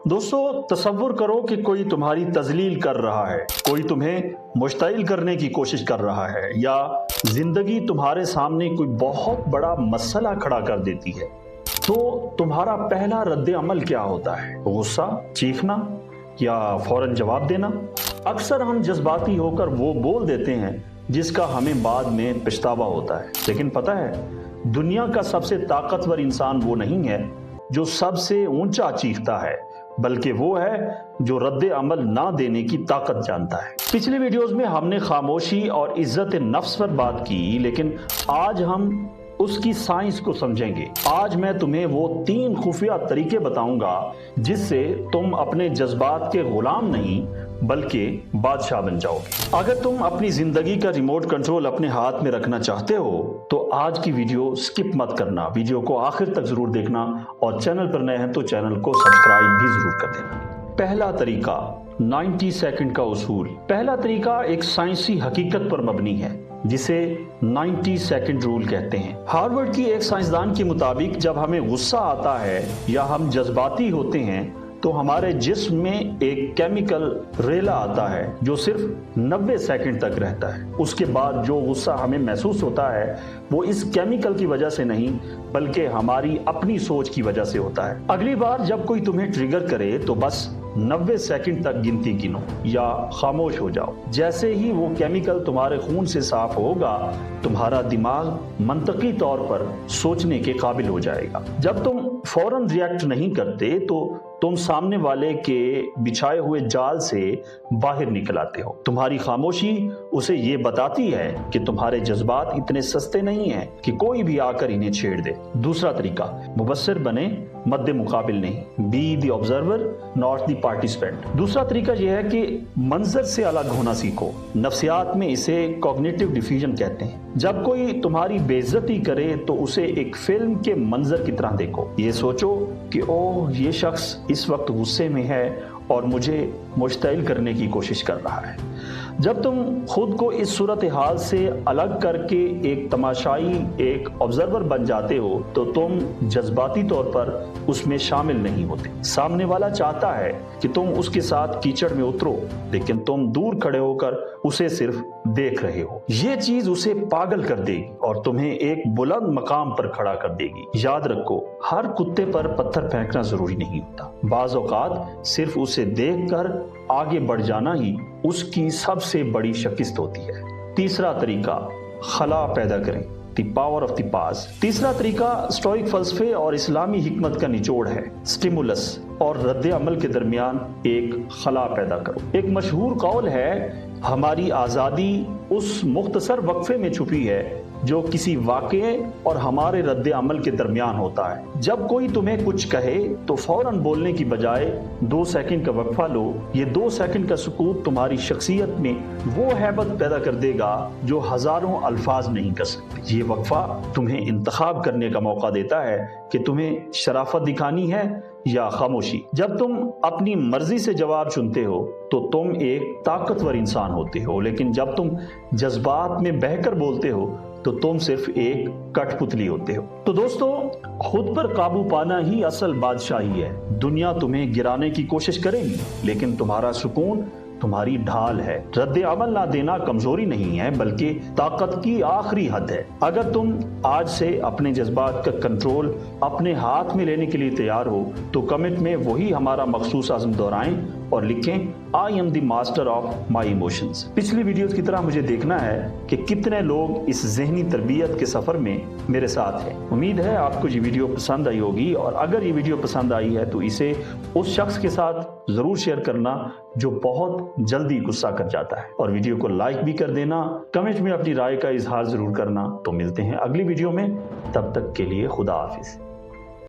दोस्तों तसव्वुर करो कि कोई तुम्हारी तजलील कर रहा है, कोई तुम्हें मुश्तइल करने की कोशिश कर रहा है, या जिंदगी तुम्हारे सामने कोई बहुत बड़ा मसला खड़ा कर देती है, तो तुम्हारा पहला रद्द अमल क्या होता है? गुस्सा, चीखना या फौरन जवाब देना? अक्सर हम जज्बाती होकर वो बोल देते हैं जिसका हमें बाद में पछतावा होता है। लेकिन पता है, दुनिया का सबसे ताकतवर इंसान वो नहीं है जो सबसे ऊंचा चीखता है, बल्कि वो है जो रद्द अमल ना देने की ताकत जानता है। पिछले वीडियोस में हमने खामोशी और इज्जत नफ्स पर बात की, लेकिन आज हम उसकी साइंस को समझेंगे। आज मैं तुम्हें वो 3 खुफिया तरीके बताऊंगा जिससे तुम अपने जज्बात के गुलाम नहीं बल्कि बादशाह बन जाओगे। अगर तुम अपनी जिंदगी का रिमोट कंट्रोल अपने हाथ में रखना चाहते हो तो आज की वीडियो स्किप मत करना, वीडियो को आखिर तक जरूर देखना, और चैनल पर नए हैं तो चैनल को सब्सक्राइब भी जरूर कर देना। पहला तरीका, 90 सेकंड का उसूल। पहला तरीका एक साइंसी हकीकत पर मबनी है जिसे 90 सेकंड रूल कहते हैं। हार्वर्ड की एक साइंसदान के मुताबिक जब हमें गुस्सा आता है या हम जज्बाती होते हैं तो हमारे जिस्म में एक केमिकल रेला आता है जो सिर्फ 90 सेकंड तक रहता है। उसके बाद जो गुस्सा हमें महसूस होता है वो इस केमिकल की वजह से नहीं बल्कि हमारी अपनी सोच की वजह से होता है। अगली बार जब कोई तुम्हें ट्रिगर करे तो बस 90 सेकंड तक गिनती गिनो या खामोश हो जाओ। जैसे ही वो केमिकल तुम्हारे खून से साफ होगा, तुम्हारा दिमाग मंतकी तौर पर सोचने के काबिल हो जाएगा। जब तुम फौरन रिएक्ट नहीं करते तो तुम सामने वाले के बिछाए हुए जाल से बाहर निकल आते हो। तुम्हारी खामोशी उसे ये बताती है कि तुम्हारे जज्बात इतने सस्ते नहीं हैं कि कोई भी आकर इन्हें छेड़ दे। दूसरा तरीका, मुबस्सिर बने, मद्दे मुकाबिल नहीं। Be the observer not the participant. दूसरा तरीका यह है कि मंजर से अलग होना सीखो। नफ्सियात में इसे कॉग्निटिव डिफ्यूजन कहते हैं। जब कोई तुम्हारी बेइज्जती करे तो उसे एक फिल्म के मंजर की तरह देखो। ये सोचो कि ओह, ये शख्स इस वक्त गुस्से में है और मुझे मुश्तइल करने की कोशिश कर रहा है। जब तुम खुद को इस सूरत हाल से अलग करके एक तमाशाई, एक ऑब्जर्वर बन जाते हो तो तुम जज्बाती तौर पर उसमें शामिल नहीं होते। सामने वाला चाहता है कि तुम उसके साथ कीचड़ में उतरो, लेकिन तुम दूर खड़े होकर उसे सिर्फ देख रहे हो। ये चीज उसे पागल कर देगी और तुम्हें एक बुलंद मकाम पर खड़ा कर देगी। याद रखो, हर कुत्ते पर पत्थर फेंकना जरूरी नहीं होता। बाज़ औक़ात सिर्फ उसे देखकर आगे बढ़ जाना ही उसकी सबसे बड़ी शिकस्त होती है। तीसरा तरीका, खला पैदा करें, द पावर ऑफ द पास। तीसरा तरीका स्टोइक फलसफे और इस्लामी हिकमत का निचोड़ है। स्टिमुलस और रद्द अमल के दरमियान एक खला पैदा करो। एक मशहूर कौल है, हमारी आज़ादी उस मुख्तसर वक्फे में छुपी है जो किसी वाक़े और हमारे रद्द अमल के दरमियान होता है। जब कोई तुम्हें कुछ कहे तो फौरन बोलने की बजाय 2 सेकंड का वक्फा लो। ये 2 सेकंड का सुकूत तुम्हारी शख्सियत में वो हैबत पैदा कर देगा जो हजारों अल्फाज नहीं कर सकते। ये वक्फा तुम्हें इंतखाब करने का मौका देता है कि तुम्हें शराफत दिखानी है या खामोशी। जब तुम अपनी मर्जी से जवाब चुनते हो तो तुम एक ताकतवर इंसान होते हो, लेकिन जब तुम जज्बात में बहकर बोलते हो तो तुम सिर्फ एक कठपुतली होते हो। तो दोस्तों, खुद पर काबू पाना ही असल बादशाही है। दुनिया तुम्हें गिराने की कोशिश करेगी, लेकिन तुम्हारा सुकून तुम्हारी ढाल है। रद्द अमल ना देना कमजोरी नहीं है बल्कि ताकत की आखिरी हद है। अगर तुम आज से अपने जज्बात का कंट्रोल अपने हाथ में लेने के लिए तैयार हो तो कमेंट में वही हमारा मखसूस आज़म दोहराएं और लिखें, I am the master of my emotions. पिछली वीडियोस की तरह मुझे देखना है कि कितने लोग इस ज़हनी तरबियत के सफर में मेरे साथ हैं। उम्मीद है आपको ये वीडियो पसंद आई होगी, और अगर ये वीडियो पसंद आई है तो इसे उस शख्स के साथ जरूर शेयर करना जो बहुत जल्दी गुस्सा कर जाता है, और वीडियो को लाइक भी कर देना। कमेंट में अपनी राय का इजहार जरूर करना। तो मिलते हैं अगली वीडियो में, तब तक के लिए खुदा हाफिज।